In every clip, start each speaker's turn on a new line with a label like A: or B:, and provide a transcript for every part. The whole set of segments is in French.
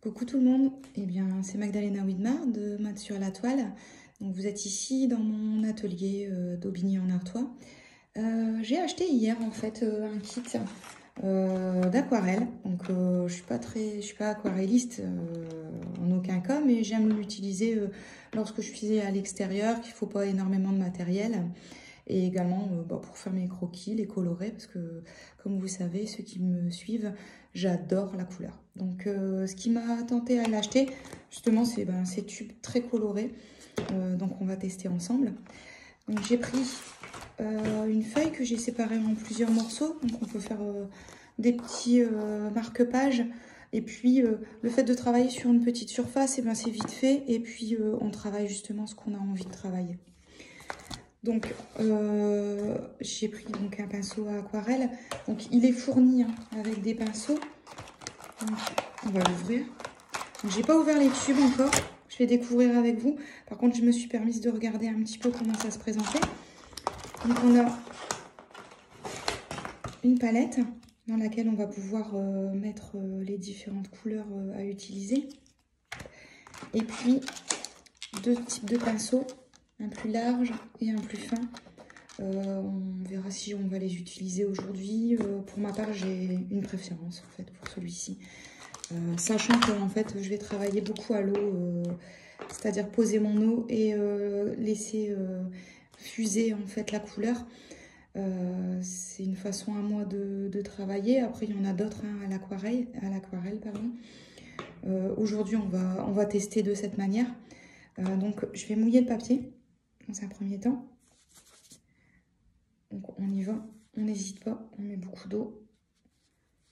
A: Coucou tout le monde, c'est Magdalena Widmar de Mode sur la toile. Donc vous êtes ici dans mon atelier d'Aubigny-en-Artois. J'ai acheté hier en fait un kit d'aquarelle. Donc je suis pas aquarelliste en aucun cas, mais j'aime l'utiliser lorsque je suis à l'extérieur, qu'il ne faut pas énormément de matériel. Et également pour faire mes croquis, les colorer, parce que comme vous savez, ceux qui me suivent, j'adore la couleur. Donc ce qui m'a tenté à l'acheter, justement, c'est ces tubes très colorés. Donc on va tester ensemble. Donc j'ai pris une feuille que j'ai séparée en plusieurs morceaux. Donc on peut faire des petits marque-pages. Et puis le fait de travailler sur une petite surface, c'est vite fait. Et puis on travaille justement ce qu'on a envie de travailler. Donc, j'ai pris donc, un pinceau à aquarelle. Donc, il est fourni avec des pinceaux. Donc, on va l'ouvrir. J'ai pas ouvert les tubes encore. Je vais découvrir avec vous. Par contre, je me suis permise de regarder un petit peu comment ça se présentait. Donc, on a une palette dans laquelle on va pouvoir mettre les différentes couleurs à utiliser. Et puis, deux types de pinceaux. Un plus large et un plus fin. On verra si on va les utiliser aujourd'hui. Pour ma part, j'ai une préférence en fait pour celui-ci. Sachant que en fait, je vais travailler beaucoup à l'eau, c'est-à-dire poser mon eau et laisser fuser en fait la couleur. C'est une façon à moi de travailler. Après, il y en a d'autres à l'aquarelle, pardon. Aujourd'hui, on va tester de cette manière. Donc, je vais mouiller le papier dans un premier temps. Donc on y va, on n'hésite pas, on met beaucoup d'eau.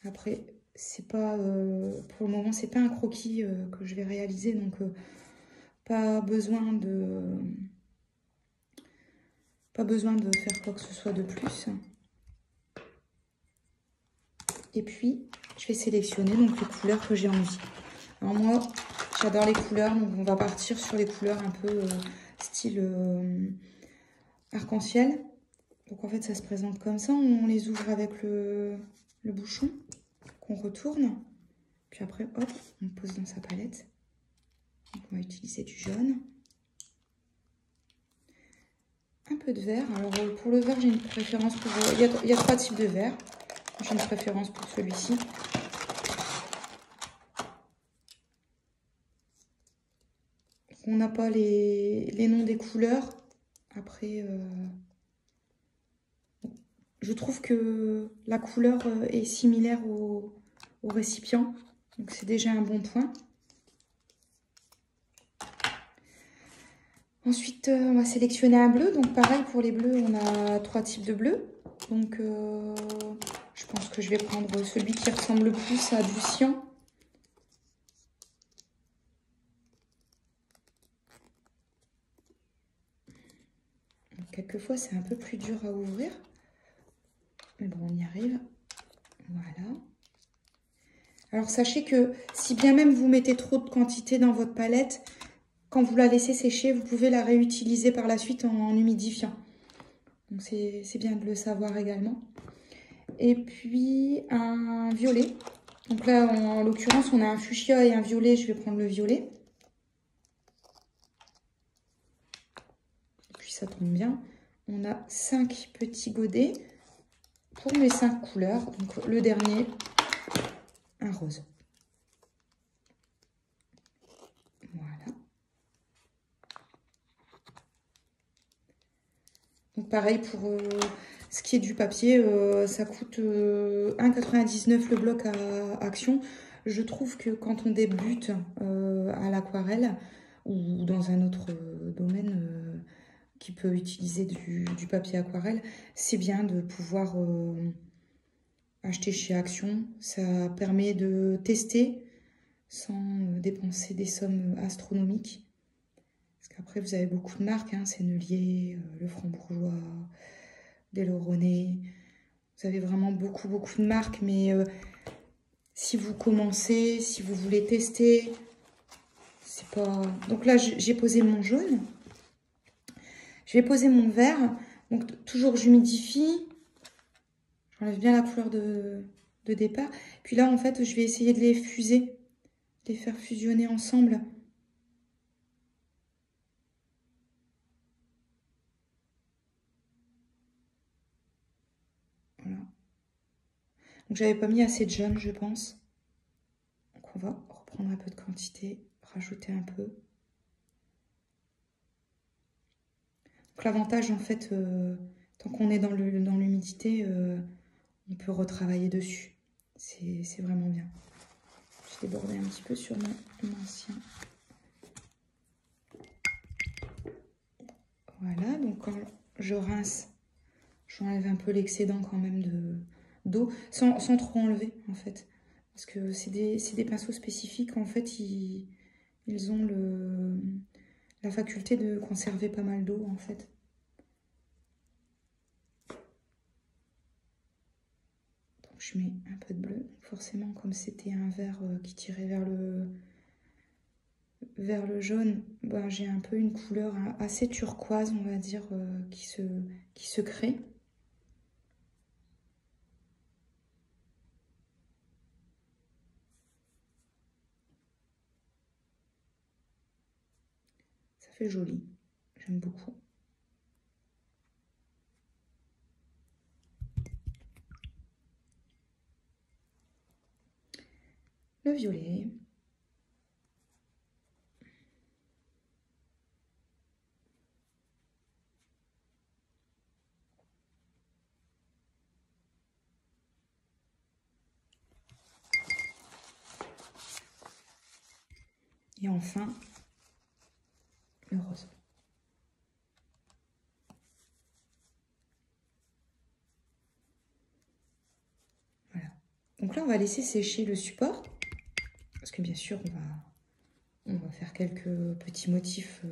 A: Après, c'est pas pour le moment, c'est pas un croquis que je vais réaliser, donc pas besoin de faire quoi que ce soit de plus. Et puis, je vais sélectionner donc les couleurs que j'ai envie. Alors moi, j'adore les couleurs, donc on va partir sur les couleurs un peu style arc-en-ciel. Donc en fait, ça se présente comme ça. On les ouvre avec le bouchon qu'on retourne. Puis après, hop, on pose dans sa palette. Donc on va utiliser du jaune. Un peu de vert. Alors pour le vert, j'ai une préférence pour... Il y a trois types de vert. J'ai une préférence pour celui-ci. On n'a pas les noms des couleurs. Après... Je trouve que la couleur est similaire au récipient, donc c'est déjà un bon point. Ensuite, on va sélectionner un bleu. Donc pareil, pour les bleus, on a trois types de bleus. Donc je pense que je vais prendre celui qui ressemble le plus à du cyan. Quelquefois, c'est un peu plus dur à ouvrir. Mais bon, on y arrive. Voilà. Alors, sachez que si bien même vous mettez trop de quantité dans votre palette, quand vous la laissez sécher, vous pouvez la réutiliser par la suite en humidifiant. Donc, c'est bien de le savoir également. Et puis, un violet. Donc là, en l'occurrence, on a un fuchsia et un violet. Je vais prendre le violet. Et puis, ça tombe bien. On a 5 petits godets pour mes 5 couleurs. Donc le dernier, un rose. Voilà. Donc pareil pour ce qui est du papier, ça coûte 1,99 le bloc à Action. Je trouve que quand on débute à l'aquarelle ou dans un autre domaine qui peut utiliser du papier aquarelle, c'est bien de pouvoir acheter chez Action. Ça permet de tester sans dépenser des sommes astronomiques. Parce qu'après, vous avez beaucoup de marques, hein, Sennelier, Le Franc-Bourgeois, Delaunay. Vous avez vraiment beaucoup de marques, mais si vous commencez, si vous voulez tester, c'est pas... Donc là, j'ai posé mon jaune. Je vais poser mon vert. Donc toujours, j'humidifie. J'enlève bien la couleur de départ. Puis là, en fait, je vais essayer de les fuser les faire fusionner ensemble. Voilà. Donc j'avais pas mis assez de jaune, je pense. Donc on va reprendre un peu de quantité, rajouter un peu. Donc l'avantage en fait, tant qu'on est dans l'humidité, on peut retravailler dessus. C'est vraiment bien. Je débordais un petit peu sur mon ancien. Voilà, donc quand je rince, j'enlève un peu l'excédent quand même d'eau, sans trop enlever en fait. Parce que c'est des pinceaux spécifiques, en fait, ils ont la faculté de conserver pas mal d'eau en fait. Donc je mets un peu de bleu. Donc forcément, comme c'était un vert qui tirait vers le jaune, ben, j'ai un peu une couleur assez turquoise, on va dire, qui se crée. Ça fait joli, j'aime beaucoup. Le violet. Et enfin, le rose. Voilà. Donc là, on va laisser sécher le support. Parce que bien sûr, on va faire quelques petits motifs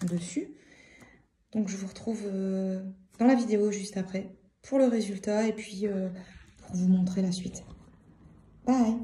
A: dessus. Donc je vous retrouve dans la vidéo juste après pour le résultat et puis pour vous montrer la suite. Bye!